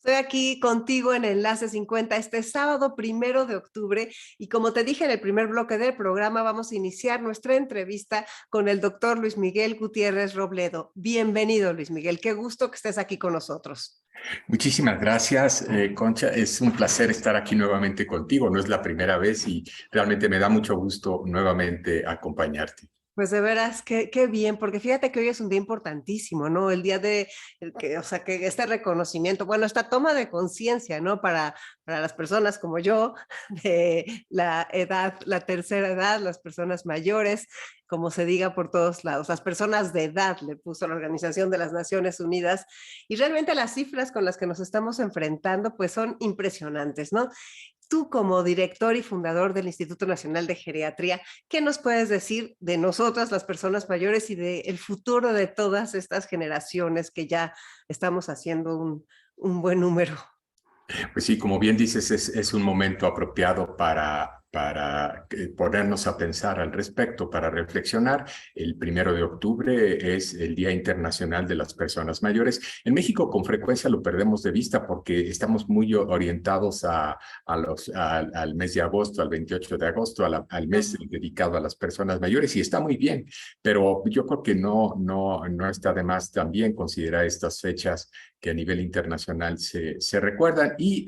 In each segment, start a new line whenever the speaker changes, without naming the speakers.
Estoy aquí contigo en Enlace 50 este sábado 1 de octubre y como te dije en el primer bloque del programa, vamos a iniciar nuestra entrevista con el doctor Luis Miguel Gutiérrez Robledo. Bienvenido, Luis Miguel. Qué gusto que estés aquí con nosotros.
Muchísimas gracias, Concha. Es un placer estar aquí nuevamente contigo. No es la primera vez y realmente me da mucho gusto nuevamente acompañarte.
Pues de veras, qué bien, porque fíjate que hoy es un día importantísimo, ¿no? El día de, o sea, que este reconocimiento, bueno, esta toma de conciencia, ¿no? Para las personas como yo, de la edad, la tercera edad, las personas mayores, como se diga por todos lados, las personas de edad, le puso la Organización de las Naciones Unidas, y realmente las cifras con las que nos estamos enfrentando, pues son impresionantes, ¿no? Tú como director y fundador del Instituto Nacional de Geriatría, ¿qué nos puedes decir de nosotras, las personas mayores, y del futuro de todas estas generaciones que ya estamos haciendo un buen número?
Pues sí, como bien dices, es un momento apropiado para ponernos a pensar al respecto, para reflexionar. El 1 de octubre es el Día Internacional de las Personas Mayores. En México con frecuencia lo perdemos de vista porque estamos muy orientados al mes de agosto, al 28 de agosto, al mes dedicado a las personas mayores, y está muy bien, pero yo creo que no está de más también considerar estas fechas que a nivel internacional se recuerdan y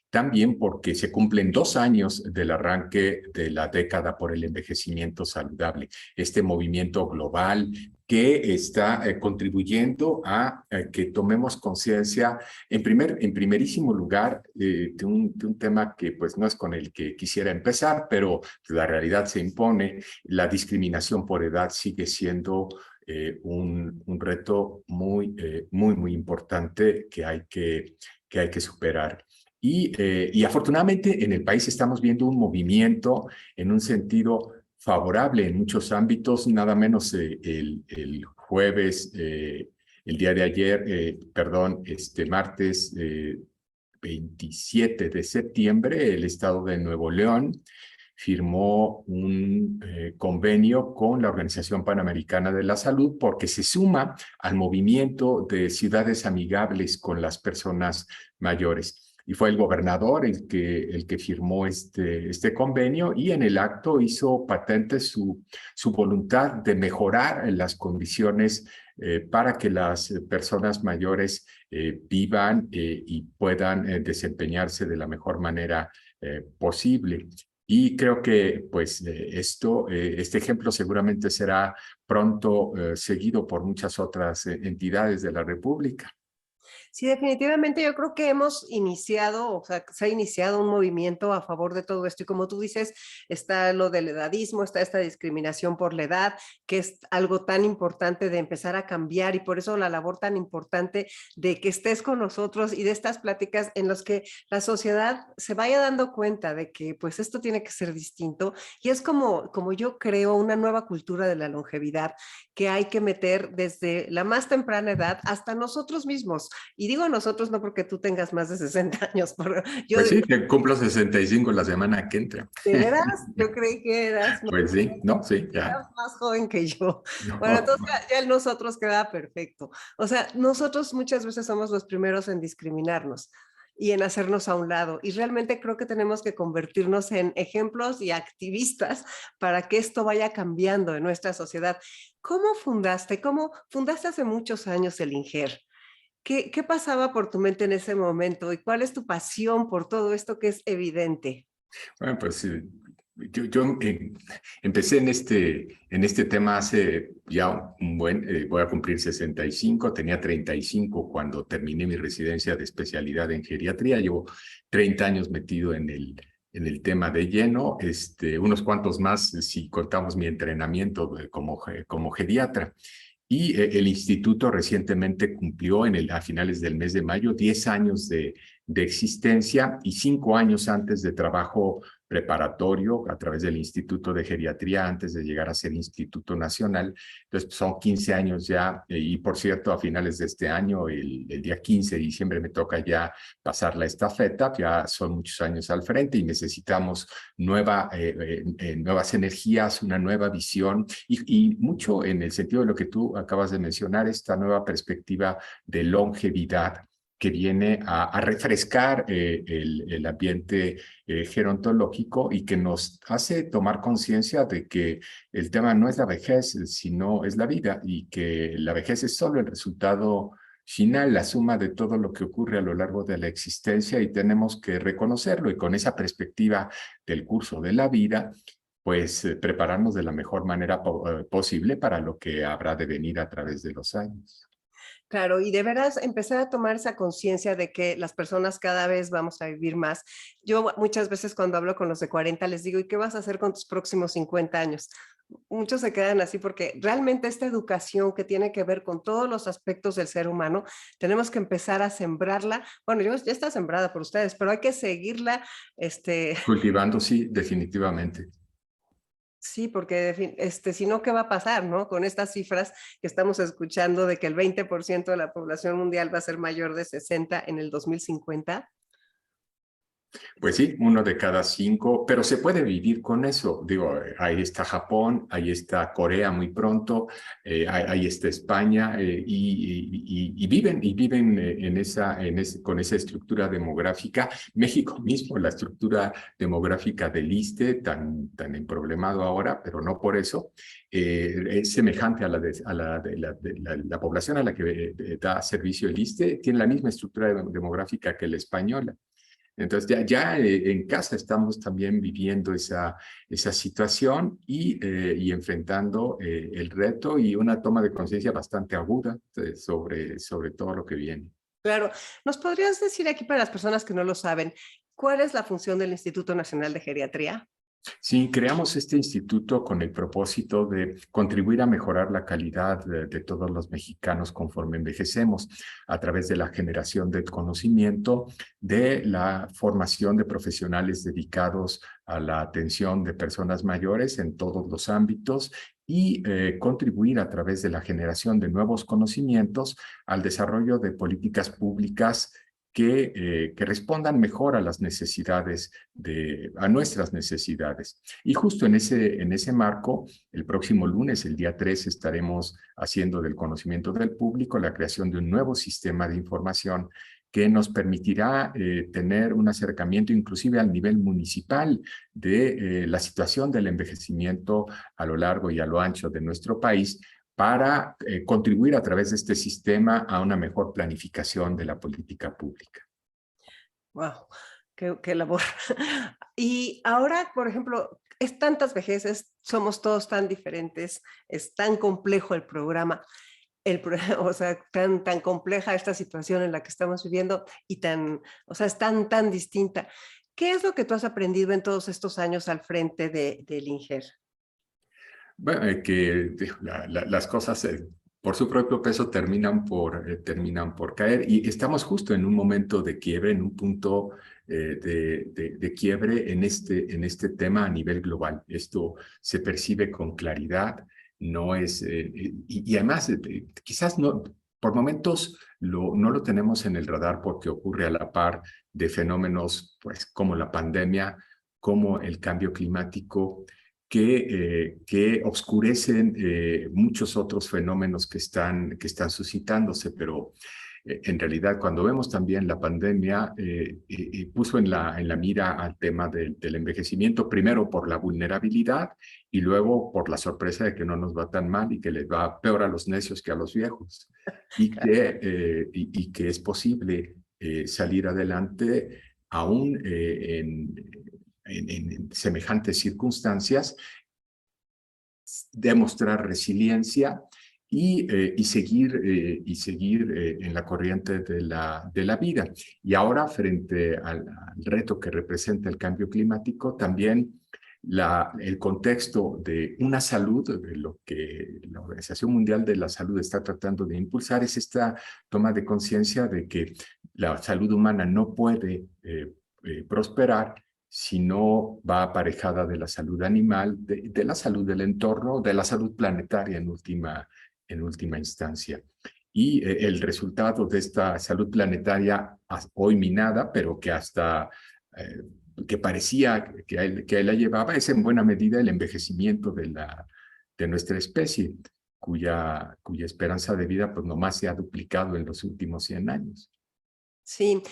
también porque se cumplen 2 años del arranque de la década por el envejecimiento saludable, este movimiento global que está contribuyendo a que tomemos conciencia, en primerísimo lugar, de un tema que pues no es con el que quisiera empezar, pero la realidad se impone. La discriminación por edad sigue siendo un reto muy importante que hay que superar. Y afortunadamente en el país estamos viendo un movimiento en un sentido favorable en muchos ámbitos, nada menos el jueves, el día de ayer, perdón, este martes 27 de septiembre, el estado de Nuevo León firmó un convenio con la Organización Panamericana de la Salud porque se suma al movimiento de ciudades amigables con las personas mayores. Y fue el gobernador el que firmó este convenio y en el acto hizo patente su voluntad de mejorar las condiciones para que las personas mayores vivan y puedan desempeñarse de la mejor manera posible. Y creo que pues este ejemplo seguramente será pronto seguido por muchas otras entidades de la República.
Sí, definitivamente yo creo que hemos iniciado, o sea, se ha iniciado un movimiento a favor de todo esto y como tú dices, está lo del edadismo, está esta discriminación por la edad, que es algo tan importante de empezar a cambiar y por eso la labor tan importante de que estés con nosotros y de estas pláticas en las que la sociedad se vaya dando cuenta de que pues esto tiene que ser distinto y es como yo creo una nueva cultura de la longevidad que hay que meter desde la más temprana edad hasta nosotros mismos. Y digo nosotros no porque tú tengas más de 60 años, pero yo
Pues
digo,
sí, que cumplo 65 la semana que entra.
¿de veras? Yo creí que
Pues sí, no, sí, ya.
eras más joven que yo. Bueno,
No.
entonces ya el nosotros queda perfecto. O sea, nosotros muchas veces somos los primeros en discriminarnos y en hacernos a un lado. Y realmente creo que tenemos que convertirnos en ejemplos y activistas para que esto vaya cambiando en nuestra sociedad. ¿Cómo fundaste? ¿Cómo fundaste hace muchos años el INGER? ¿Qué pasaba por tu mente en ese momento y cuál es tu pasión por todo esto que es evidente?
Bueno, pues yo empecé en este tema hace ya voy a cumplir 65, tenía 35 cuando terminé mi residencia de especialidad en geriatría, llevo 30 años metido en el tema de lleno, unos cuantos más si contamos mi entrenamiento como geriatra. Y el instituto recientemente cumplió a finales del mes de mayo 10 años de existencia y 5 años antes de trabajo preparatorio a través del Instituto de Geriatría antes de llegar a ser Instituto Nacional. Entonces son 15 años ya y por cierto a finales de este año, el día 15 de diciembre me toca ya pasar la estafeta, ya son muchos años al frente y necesitamos nuevas energías, una nueva visión y mucho en el sentido de lo que tú acabas de mencionar, esta nueva perspectiva de longevidad que viene a refrescar el ambiente gerontológico y que nos hace tomar conciencia de que el tema no es la vejez, sino es la vida, y que la vejez es solo el resultado final, la suma de todo lo que ocurre a lo largo de la existencia, y tenemos que reconocerlo, y con esa perspectiva del curso de la vida, pues prepararnos de la mejor manera posible para lo que habrá de venir a través de los años.
Claro, y de veras empezar a tomar esa conciencia de que las personas cada vez vamos a vivir más. Yo muchas veces cuando hablo con los de 40 les digo: "¿Y qué vas a hacer con tus próximos 50 años?". Muchos se quedan así porque realmente esta educación que tiene que ver con todos los aspectos del ser humano, tenemos que empezar a sembrarla. Bueno, ya está sembrada por ustedes, pero hay que seguirla,
Cultivando, sí, definitivamente.
sí, porque si no, ¿qué va a pasar, no? Con estas cifras que estamos escuchando de que el 20% de la población mundial va a ser mayor de 60 en el 2050.
Pues sí, 1 de cada 5, pero se puede vivir con eso. Digo, ahí está Japón, ahí está Corea muy pronto, ahí está España, y viven con esa estructura demográfica. México mismo, la estructura demográfica del ISSSTE, tan problemado ahora, pero no por eso, es semejante a la población a la que da servicio el ISSSTE, tiene la misma estructura demográfica que la española. Entonces ya en casa estamos también viviendo esa situación y enfrentando el reto y una toma de conciencia bastante aguda sobre todo lo que viene.
Claro. ¿Nos podrías decir aquí para las personas que no lo saben, cuál es la función del Instituto Nacional de Geriatría?
Sí, creamos este instituto con el propósito de contribuir a mejorar la calidad de todos los mexicanos conforme envejecemos a través de la generación de conocimiento, de la formación de profesionales dedicados a la atención de personas mayores en todos los ámbitos, y contribuir a través de la generación de nuevos conocimientos al desarrollo de políticas públicas que respondan mejor a las necesidades, a nuestras necesidades. Y justo en ese marco, el próximo lunes, el día 3, estaremos haciendo del conocimiento del público la creación de un nuevo sistema de información que nos permitirá tener un acercamiento inclusive al nivel municipal de la situación del envejecimiento a lo largo y a lo ancho de nuestro país, para contribuir a través de este sistema a una mejor planificación de la política pública.
Wow, qué labor. Y ahora, por ejemplo, es tantas vejeces, somos todos tan diferentes, es tan complejo el programa, o sea, tan compleja esta situación en la que estamos viviendo y o sea, es tan distinta. ¿Qué es lo que tú has aprendido en todos estos años al frente del INGER?
Bueno, las cosas por su propio peso terminan por caer, y estamos justo en un momento de quiebre, en un punto de quiebre en este tema a nivel global. Esto se percibe con claridad, no es, y además quizás no, por momentos no lo tenemos en el radar porque ocurre a la par de fenómenos pues, como la pandemia, como el cambio climático, que obscurecen muchos otros fenómenos que están suscitándose, pero en realidad cuando vemos también la pandemia, puso en la mira al tema del envejecimiento, primero por la vulnerabilidad y luego por la sorpresa de que no nos va tan mal y que les va peor a los necios que a los viejos, y que es posible salir adelante aún en semejantes circunstancias, demostrar resiliencia y seguir en la corriente de la vida. Y ahora, frente al reto que representa el cambio climático, también el contexto de una salud, de lo que la Organización Mundial de la Salud está tratando de impulsar, es esta toma de conciencia de que la salud humana no puede prosperar si no va aparejada de la salud animal, de la salud del entorno, de la salud planetaria en última instancia. Y el resultado de esta salud planetaria hoy minada, pero que hasta que parecía que la llevaba, es en buena medida el envejecimiento de nuestra especie, cuya esperanza de vida pues nomás se ha duplicado en los últimos 100 años.
Sí,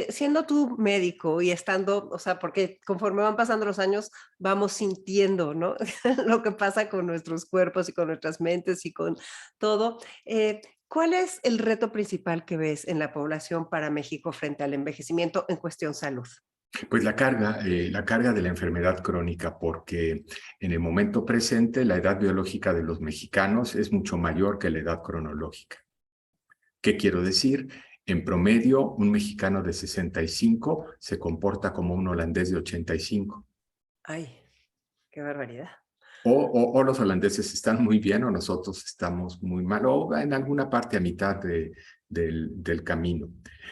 siendo tú médico y estando, o sea, porque conforme van pasando los años, vamos sintiendo, ¿no? Lo que pasa con nuestros cuerpos y con nuestras mentes y con todo. ¿Cuál es el reto principal que ves en la población para México frente al envejecimiento en cuestión salud?
Pues la carga de la enfermedad crónica, porque en el momento presente la edad biológica de los mexicanos es mucho mayor que la edad cronológica. ¿Qué quiero decir? En promedio, un mexicano de 65 se comporta como un holandés de 85.
Ay, qué barbaridad.
O los holandeses están muy bien o nosotros estamos muy mal, o en alguna parte a mitad del camino.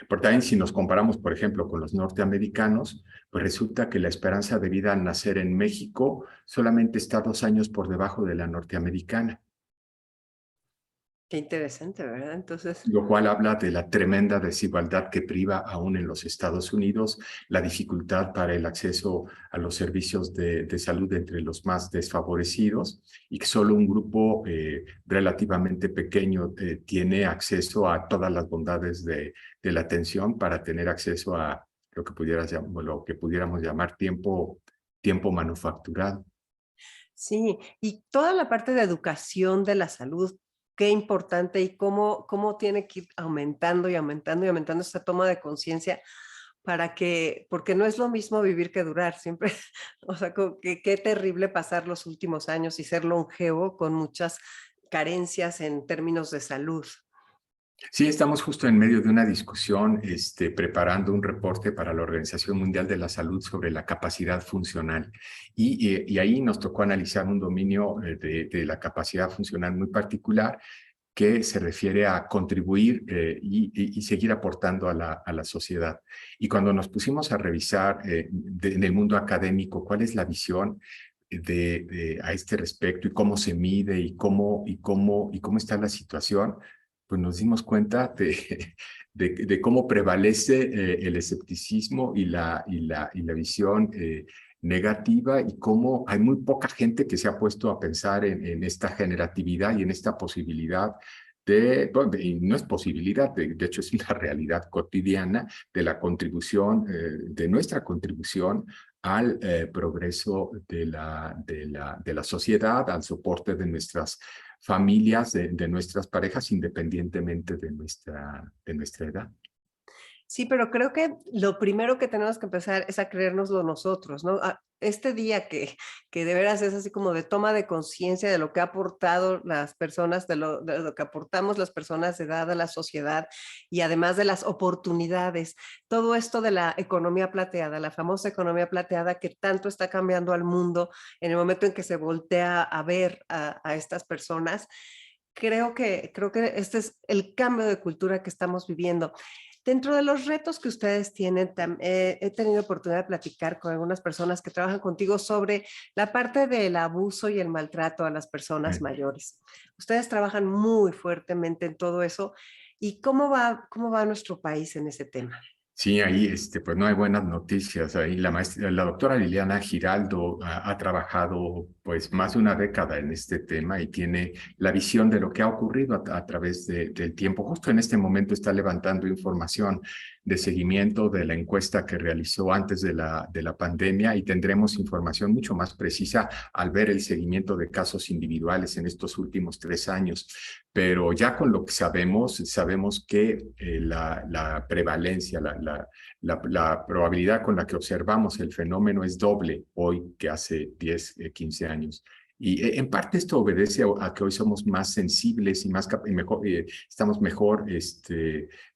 Pero también si nos comparamos, por ejemplo, con los norteamericanos, pues resulta que la esperanza de vida al nacer en México solamente está 2 años por debajo de la norteamericana.
Qué interesante, ¿verdad? Entonces,
Lo cual habla de la tremenda desigualdad que priva aún en los Estados Unidos, la dificultad para el acceso a los servicios de salud entre los más desfavorecidos y que solo un grupo relativamente pequeño tiene acceso a todas las bondades de la atención para tener acceso a lo que pudiéramos llamar tiempo manufacturado.
sí, y toda la parte de educación de la salud, qué importante y cómo tiene que ir aumentando y aumentando y aumentando esta toma de conciencia para que, porque no es lo mismo vivir que durar, siempre, o sea, qué terrible pasar los últimos años y ser longevo con muchas carencias en términos de salud.
Sí, estamos justo en medio de una discusión, preparando un reporte para la Organización Mundial de la Salud sobre la capacidad funcional. Y ahí nos tocó analizar un dominio de la capacidad funcional muy particular que se refiere a contribuir y seguir aportando a la sociedad. Y cuando nos pusimos a revisar en el mundo académico cuál es la visión a este respecto y cómo se mide y cómo está la situación, pues nos dimos cuenta de cómo prevalece el escepticismo y la visión negativa y cómo hay muy poca gente que se ha puesto a pensar en esta generatividad y en esta posibilidad bueno, y no es posibilidad, de hecho es una realidad cotidiana de la contribución, de nuestra contribución al progreso de la sociedad, al soporte de nuestras familias, de nuestras parejas, independientemente de nuestra edad.
Sí, pero creo que lo primero que tenemos que empezar es a creérnoslo nosotros, ¿no? Este día que de veras es así como de toma de conciencia de lo que ha aportado las personas, de lo que aportamos las personas de edad a la sociedad y además de las oportunidades. Todo esto de la economía plateada, la famosa economía plateada que tanto está cambiando al mundo en el momento en que se voltea a ver a estas personas. Creo que este es el cambio de cultura que estamos viviendo. Dentro de los retos que ustedes tienen, he tenido oportunidad de platicar con algunas personas que trabajan contigo sobre la parte del abuso y el maltrato a las personas mayores. Ustedes trabajan muy fuertemente en todo eso. ¿Y cómo va nuestro país en ese tema?
Sí, ahí pues no hay buenas noticias. Ahí la doctora Liliana Giraldo ha trabajado pues más de una década en este tema y tiene la visión de lo que ha ocurrido a través del tiempo. Justo en este momento está levantando información de seguimiento de la encuesta que realizó antes de la pandemia y tendremos información mucho más precisa al ver el seguimiento de casos individuales en estos últimos 3 años. Pero ya con lo que sabemos que la prevalencia, la probabilidad con la que observamos el fenómeno es doble hoy que hace 10, 15 años. Y en parte esto obedece a que hoy somos más sensibles y mejor, estamos mejor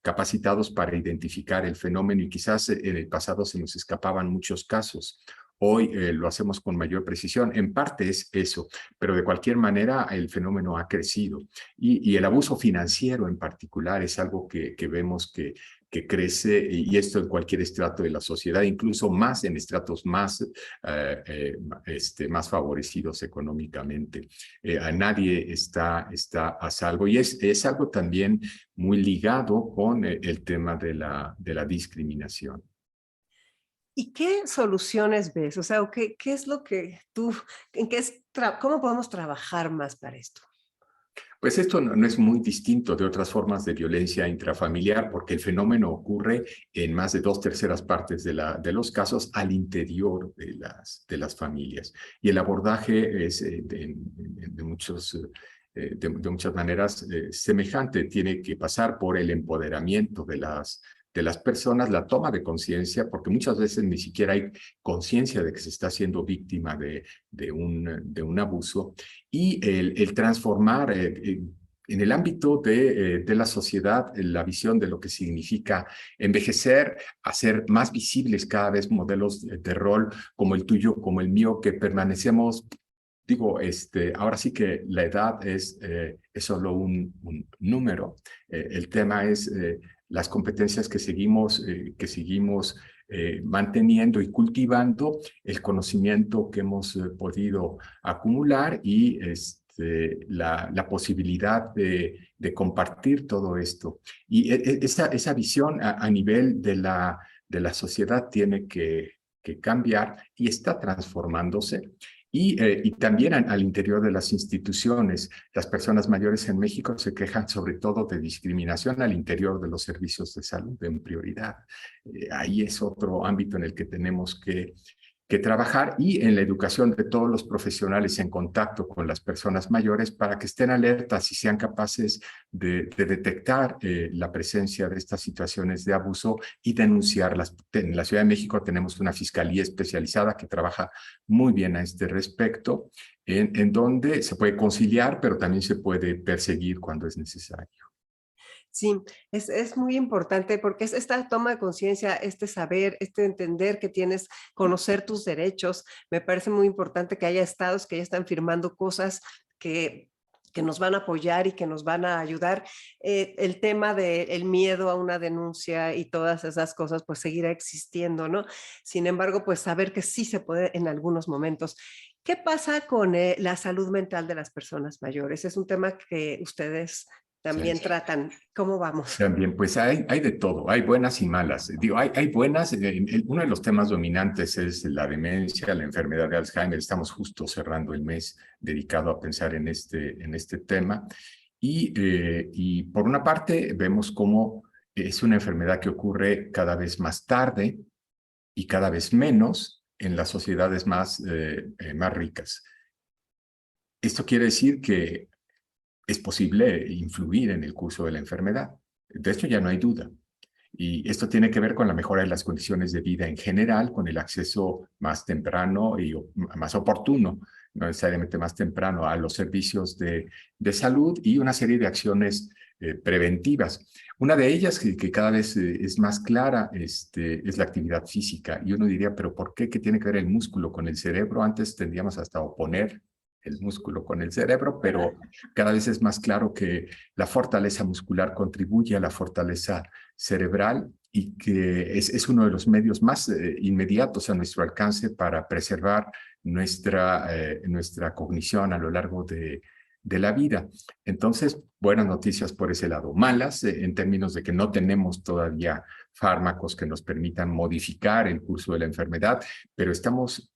capacitados para identificar el fenómeno y quizás en el pasado se nos escapaban muchos casos. Hoy lo hacemos con mayor precisión. En parte es eso, pero de cualquier manera el fenómeno ha crecido. Y el abuso financiero en particular es algo que vemos que crece, y esto en cualquier estrato de la sociedad, incluso más en estratos más favorecidos económicamente. A nadie está a salvo y es algo también muy ligado con el tema de la discriminación.
¿Y qué soluciones ves? O sea, ¿qué es lo que tú, en qué es, cómo podemos trabajar más para esto?
Pues esto no es muy distinto de otras formas de violencia intrafamiliar porque el fenómeno ocurre en más de 2/3 de los casos al interior de las familias. Y el abordaje es de muchas maneras semejante. Tiene que pasar por el empoderamiento de las personas, la toma de conciencia, porque muchas veces ni siquiera hay conciencia de que se está siendo víctima de un abuso, y el transformar en el ámbito de la sociedad la visión de lo que significa envejecer, hacer más visibles cada vez modelos de rol como el tuyo, como el mío, que permanecemos. Digo, ahora sí que la edad es solo un número. El tema es las competencias que seguimos manteniendo y cultivando, el conocimiento que hemos podido acumular y la posibilidad de compartir todo esto. Y esa visión a nivel de la sociedad tiene que cambiar y está transformándose. Y también al interior de las instituciones, las personas mayores en México se quejan sobre todo de discriminación al interior de los servicios de salud en prioridad. Ahí es otro ámbito en el que tenemos que trabajar, y en la educación de todos los profesionales en contacto con las personas mayores para que estén alertas y sean capaces de detectar la presencia de estas situaciones de abuso y denunciarlas. En la Ciudad de México tenemos una fiscalía especializada que trabaja muy bien a este respecto, en donde se puede conciliar, pero también se puede perseguir cuando es necesario.
Sí, es muy importante porque es esta toma de conciencia, este saber, este entender que tienes, conocer tus derechos. Me parece muy importante que haya estados que ya están firmando cosas que nos van a apoyar y que nos van a ayudar. El tema del miedo a una denuncia y todas esas cosas, pues seguirá existiendo, ¿no? Sin embargo, pues saber que sí se puede en algunos momentos. ¿Qué pasa con la salud mental de las personas mayores? Es un tema que ustedes
Sí.
también tratan. ¿Cómo vamos?
También, pues hay de todo, hay buenas y malas. Digo, hay buenas, uno de los temas dominantes es la demencia, la enfermedad de Alzheimer. Estamos justo cerrando el mes dedicado a pensar en este tema. Y por una parte, vemos cómo es una enfermedad que ocurre cada vez más tarde y cada vez menos en las sociedades más ricas. Esto quiere decir que es posible influir en el curso de la enfermedad. De esto ya no hay duda. Y esto tiene que ver con la mejora de las condiciones de vida en general, con el acceso más temprano y más oportuno, no necesariamente más temprano, a los servicios de salud, y una serie de acciones preventivas. Una de ellas, que cada vez es más clara, es la actividad física. Y uno diría, ¿pero por qué? ¿Qué tiene que ver el músculo con el cerebro? Antes tendríamos hasta a oponer el músculo con el cerebro, pero cada vez es más claro que la fortaleza muscular contribuye a la fortaleza cerebral, y que es uno de los medios más inmediatos a nuestro alcance para preservar nuestra cognición a lo largo de la vida. Entonces, buenas noticias por ese lado. Malas en términos de que no tenemos todavía fármacos que nos permitan modificar el curso de la enfermedad, pero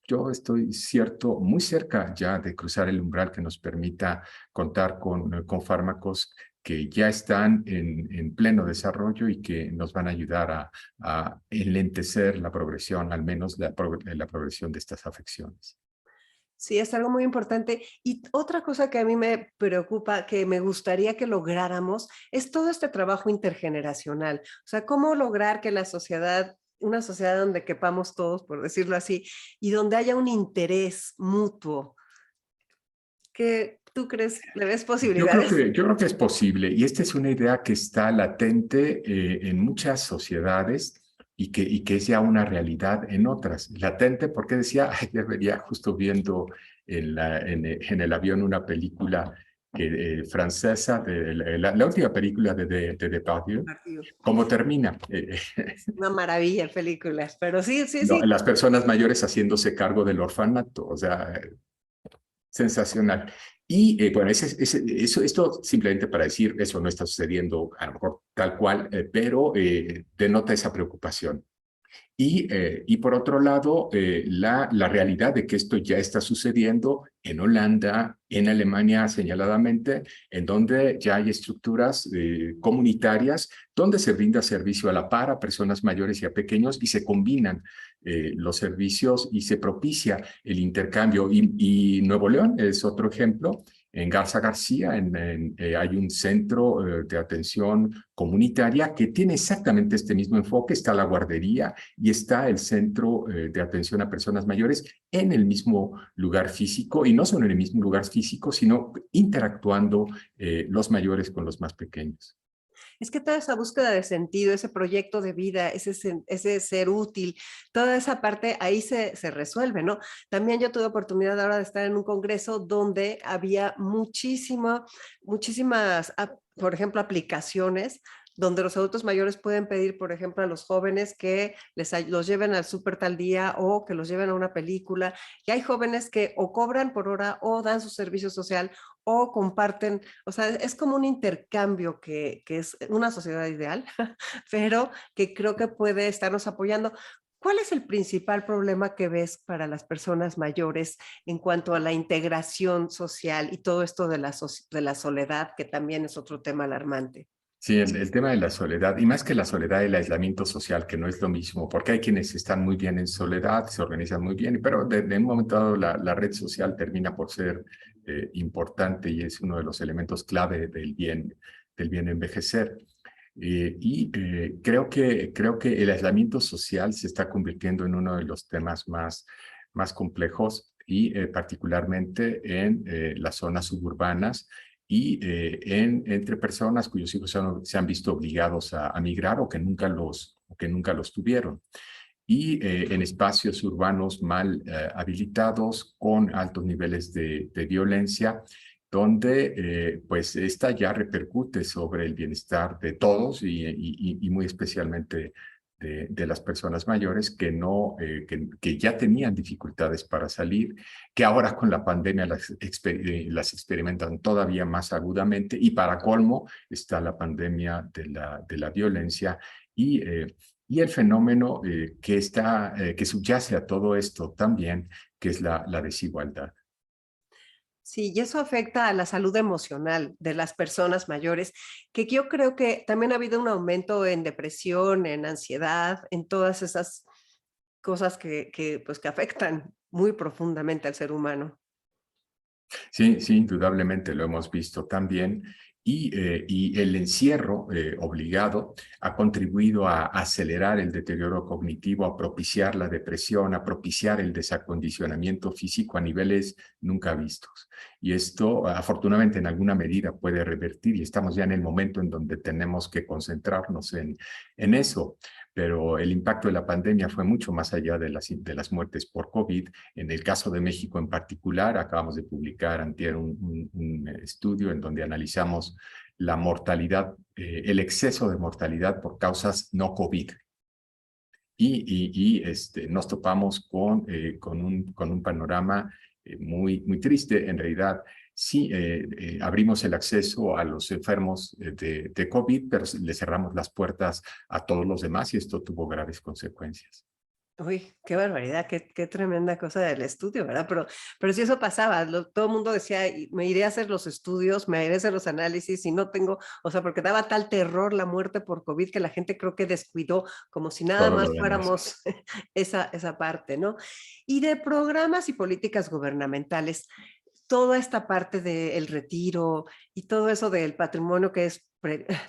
yo estoy muy cerca ya de cruzar el umbral que nos permita contar con fármacos que ya están en pleno desarrollo y que nos van a ayudar a enlentecer la progresión, al menos la progresión de estas afecciones.
Sí, es algo muy importante. Y otra cosa que a mí me preocupa, que me gustaría que lográramos, es todo este trabajo intergeneracional. O sea, cómo lograr que la sociedad, una sociedad donde quepamos todos, por decirlo así, y donde haya un interés mutuo. ¿Qué tú crees? ¿Le ves posibilidades?
Yo creo que es posible, y esta es una idea que está latente en muchas sociedades, y que es ya una realidad en otras. Latente porque decía, ayer venía justo viendo en el avión una película francesa, la última película de Depardieu, cómo termina.
Una maravilla películas, pero sí, sí,
No,
sí.
las personas mayores haciéndose cargo del orfanato, o sea, sensacional. Y bueno, esto simplemente para decir, eso no está sucediendo a lo mejor tal cual, pero denota esa preocupación. Y por otro lado, la realidad de que esto ya está sucediendo en Holanda, en Alemania señaladamente, en donde ya hay estructuras comunitarias donde se brinda servicio a la par a personas mayores y a pequeños y se combinan los servicios y se propicia el intercambio. Y Nuevo León es otro ejemplo. En Garza García hay un centro de atención comunitaria que tiene exactamente este mismo enfoque. Está la guardería y está el centro de atención a personas mayores en el mismo lugar físico, y no solo en el mismo lugar físico, sino interactuando los mayores con los más pequeños.
Es que toda esa búsqueda de sentido, ese proyecto de vida, ese ser útil, toda esa parte ahí se resuelve, ¿no? También yo tuve oportunidad ahora de estar en un congreso donde había muchísimas, por ejemplo, aplicaciones donde los adultos mayores pueden pedir, por ejemplo, a los jóvenes que los lleven al súper tal día o que los lleven a una película. Y hay jóvenes que o cobran por hora o dan su servicio social o comparten, o sea, es como un intercambio que es una sociedad ideal, pero que creo que puede estarnos apoyando. ¿Cuál es el principal problema que ves para las personas mayores en cuanto a la integración social y todo esto de la soledad, que también es otro tema alarmante?
Sí, el tema de la soledad, y más que la soledad, el aislamiento social, que no es lo mismo, porque hay quienes están muy bien en soledad, se organizan muy bien, pero de un momento dado la red social termina por ser importante y es uno de los elementos clave del bien envejecer. Creo que el aislamiento social se está convirtiendo en uno de los temas más complejos y particularmente en las zonas suburbanas y entre personas cuyos hijos se han visto obligados a migrar o que nunca los tuvieron. Y en espacios urbanos mal habilitados, con altos niveles de violencia, donde pues esta ya repercute sobre el bienestar de todos y muy especialmente de las personas mayores que ya tenían dificultades para salir, que ahora con la pandemia las experimentan todavía más agudamente, y para colmo está la pandemia de la violencia y el fenómeno que subyace a todo esto también, que es la desigualdad.
Sí, y eso afecta a la salud emocional de las personas mayores, que yo creo que también ha habido un aumento en depresión, en ansiedad, en todas esas cosas pues, que afectan muy profundamente al ser humano.
Sí, sí, indudablemente lo hemos visto también. Y el encierro obligado ha contribuido a acelerar el deterioro cognitivo, a propiciar la depresión, a propiciar el desacondicionamiento físico a niveles nunca vistos. Y esto, afortunadamente, en alguna medida puede revertir, y estamos ya en el momento en donde tenemos que concentrarnos en eso. Pero el impacto de la pandemia fue mucho más allá de las muertes por COVID. En el caso de México en particular, acabamos de publicar antier un estudio en donde analizamos la mortalidad, el exceso de mortalidad por causas no COVID. Nos topamos con un panorama muy triste. En realidad, sí, abrimos el acceso a los enfermos de COVID, pero le cerramos las puertas a todos los demás y esto tuvo graves consecuencias.
Uy, qué barbaridad, qué tremenda cosa del estudio, ¿verdad? Pero si eso pasaba, todo el mundo decía: Me iré a hacer los estudios, me iré a hacer los análisis y no tengo, o sea, porque daba tal terror la muerte por COVID que la gente creo que descuidó, como si nada
Todo
más
lo demás.
fuéramos esa parte, ¿no? Y de programas y políticas gubernamentales, toda esta parte del retiro y todo eso del patrimonio que es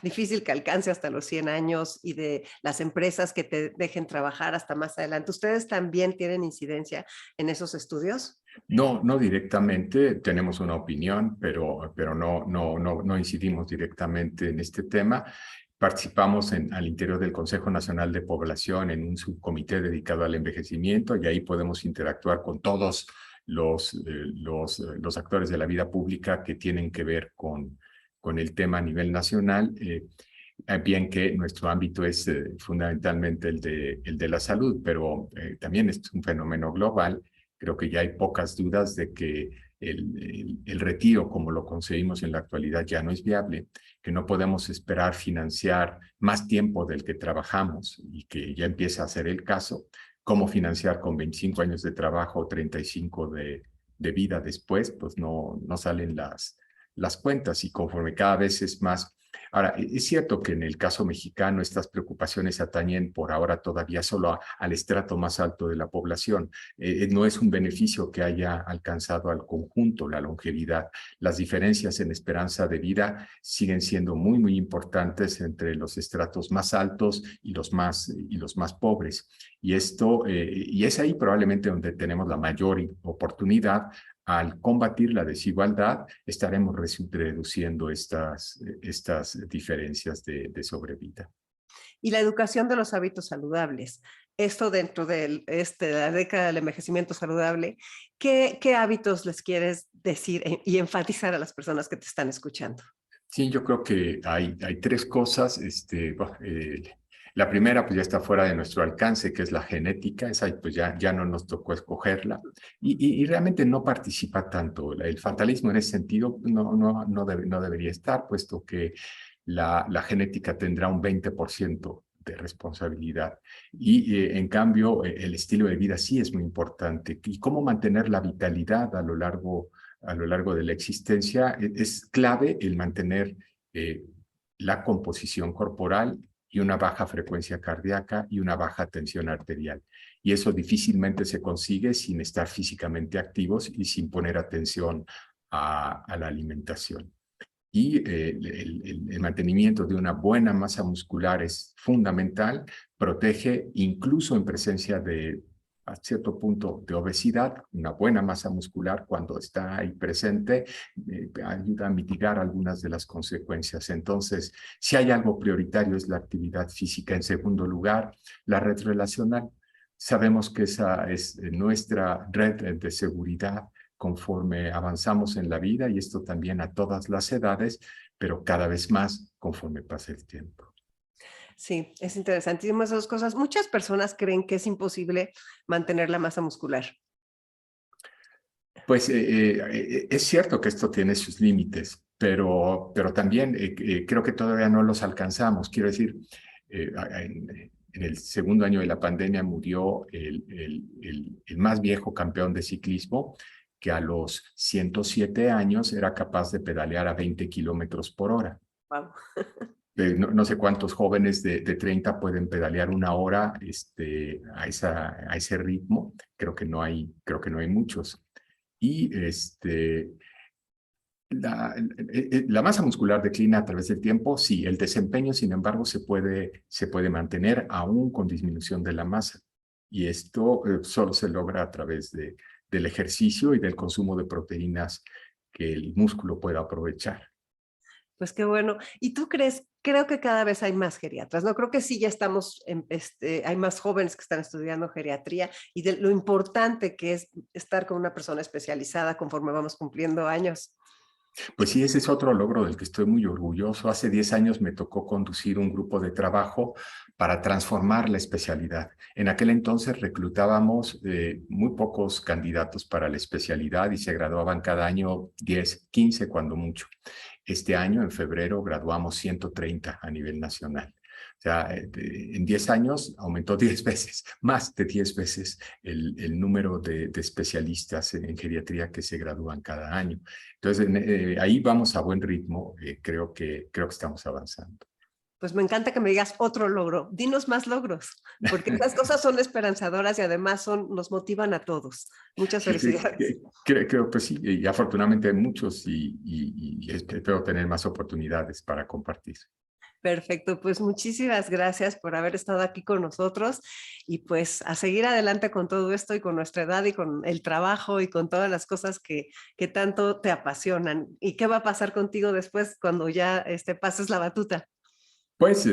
difícil que alcance hasta los 100 años y de las empresas que te dejen trabajar hasta más adelante. ¿Ustedes también tienen incidencia en esos estudios?
No, no directamente, tenemos una opinión, pero no incidimos directamente en este tema. Participamos al interior del Consejo Nacional de Población en un subcomité dedicado al envejecimiento, y ahí podemos interactuar con todos los actores de la vida pública que tienen que ver con el tema a nivel nacional. Bien que nuestro ámbito es fundamentalmente el de la salud, pero también es un fenómeno global. Creo que ya hay pocas dudas de que el retiro como lo concebimos en la actualidad ya no es viable, que no podemos esperar financiar más tiempo del que trabajamos y que ya empieza a ser el caso, cómo financiar con 25 años de trabajo o 35 de vida después, pues no salen las cuentas y conforme cada vez es más. Ahora, es cierto que en el caso mexicano estas preocupaciones atañen por ahora todavía solo al estrato más alto de la población. No es un beneficio que haya alcanzado al conjunto la longevidad. Las diferencias en esperanza de vida siguen siendo muy, muy importantes entre los estratos más altos y los más pobres. Y es ahí probablemente donde tenemos la mayor oportunidad. Al combatir la desigualdad, estaremos reduciendo estas diferencias de sobrevida.
Y la educación de los hábitos saludables. Esto dentro de la década del envejecimiento saludable, ¿qué hábitos les quieres decir y enfatizar a las personas que te están escuchando?
Sí, yo creo que hay tres cosas. La primera, pues ya está fuera de nuestro alcance, que es la genética. Esa, pues ya no nos tocó escogerla. Y realmente no participa tanto. El fatalismo en ese sentido no debería estar, puesto que la genética tendrá un 20% de responsabilidad. Y en cambio, el estilo de vida sí es muy importante. Y cómo mantener la vitalidad a lo largo de la existencia, es clave el mantener la composición corporal y una baja frecuencia cardíaca y una baja tensión arterial. Y eso difícilmente se consigue sin estar físicamente activos y sin poner atención a la alimentación. Y el mantenimiento de una buena masa muscular es fundamental, protege incluso en presencia de, a cierto punto, de obesidad. Una buena masa muscular, cuando está ahí presente, ayuda a mitigar algunas de las consecuencias. Entonces, si hay algo prioritario es la actividad física. En segundo lugar, la red relacional. Sabemos que esa es nuestra red de seguridad conforme avanzamos en la vida, y esto también a todas las edades, pero cada vez más conforme pasa el tiempo.
Sí, es interesantísimo esas dos cosas. Muchas personas creen que es imposible mantener la masa muscular.
Pues es cierto que esto tiene sus límites, pero también creo que todavía no los alcanzamos. Quiero decir, en el segundo año de la pandemia murió el más viejo campeón de ciclismo, que a los 107 años era capaz de pedalear a 20 kilómetros por hora.
Wow.
No sé cuántos jóvenes de 30 pueden pedalear una hora a ese ritmo. Creo que no hay muchos. Y la masa muscular declina a través del tiempo, sí. El desempeño, sin embargo, se puede mantener aún con disminución de la masa. Y esto solo se logra a través del ejercicio y del consumo de proteínas que el músculo pueda aprovechar.
Pues qué bueno. ¿Y tú crees? Creo que cada vez hay más geriatras, ¿no? Creo que sí ya estamos, hay más jóvenes que están estudiando geriatría y de lo importante que es estar con una persona especializada conforme vamos cumpliendo años.
Pues sí, ese es otro logro del que estoy muy orgulloso. Hace 10 años me tocó conducir un grupo de trabajo para transformar la especialidad. En aquel entonces reclutábamos muy pocos candidatos para la especialidad y se graduaban cada año 10, 15 cuando mucho. Este año, en febrero, graduamos 130 a nivel nacional. O sea, en 10 años aumentó 10 veces, más de 10 veces el número de especialistas en geriatría que se gradúan cada año. Entonces, ahí vamos a buen ritmo. Creo que estamos avanzando.
Pues me encanta que me digas otro logro. Dinos más logros, porque estas cosas son esperanzadoras y además nos motivan a todos. Muchas felicidades.
Creo pues sí, y afortunadamente hay muchos y espero tener más oportunidades para compartir.
Perfecto, pues muchísimas gracias por haber estado aquí con nosotros y pues a seguir adelante con todo esto y con nuestra edad y con el trabajo y con todas las cosas que tanto te apasionan. ¿Y qué va a pasar contigo después cuando ya pases la batuta?
Pues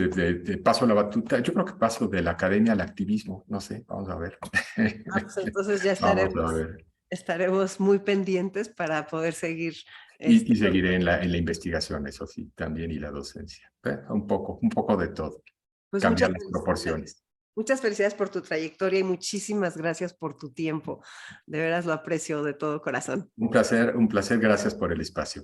paso la batuta, yo creo que paso de la academia al activismo, no sé, vamos a ver.
Ah, pues entonces ya
Vamos a ver.
estaremos muy pendientes para poder seguir.
Y seguiré en la investigación, eso sí, también, y la docencia. Un poco de todo.
Pues
Cambiar
muchas
las
felicidades.
proporciones.
Muchas felicidades por tu trayectoria y muchísimas gracias por tu tiempo. De veras lo aprecio de todo corazón.
Un placer, gracias por el espacio.